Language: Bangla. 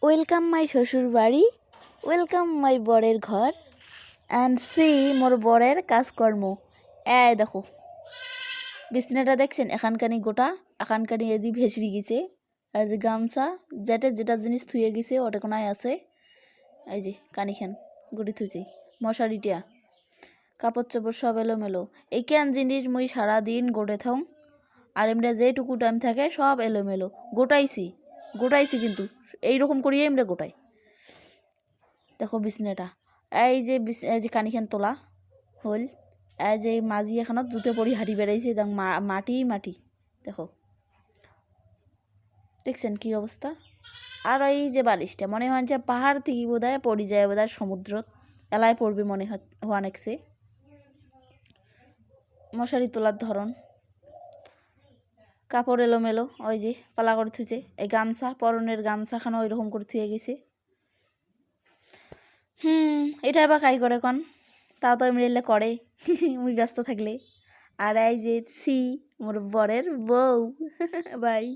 ওয়েলকাম মাই শ্বশুর বাড়ি, ওয়েলকাম মাই বরের ঘর অ্যান্ড সি মোর বরের কাজকর্ম। দেখো বিছনাটা দেখছেন, এখানকানি গোটা, এখানকানি এদি ভেসরি গেছে। এই যে গামছা যেটা যেটা জিনিস থুয়ে গেছে ওটা কোনায় আছে। এই যে কানিখান গুড়ি থুইছে, মশারিটা, কাপড় চোপড় সব এলোমেলো। এই কেন জিনিস মুই সারাদিন গোটে থাও, আর এমরা যেটুকু টাইম থাকে সব এলোমেলো। গোটাইছি কিন্তু এইরকম করিয়ে আমরা গোটাই। দেখো বিছনাটা, এই যে কানিখান তোলা হল, এই যে মাঝি এখানত জুতে পরি হাঁটি বেড়াইছে, দেখ মাটি দেখো, দেখছেন কি অবস্থা। আর এই যে বালিশটা মনে হয় যে পাহাড় থেকে বোধহয় পড়ি যায়, বোধহয় সমুদ্র এলায় পড়বে মনে হওয়া নেকছে। মশারি তোলার ধরন, কাপড় এলোমেলো, ওই যে পালা করে থুইছে। এই গামছা, পরনের গামছাখানো ওই রকম করে থুয়ে গেছে। এটা আবার কাই করে কন, তাও তো এমনি করে মুই ব্যস্ত থাকলে। আর এই যে সি মোর বরের বউ বাই।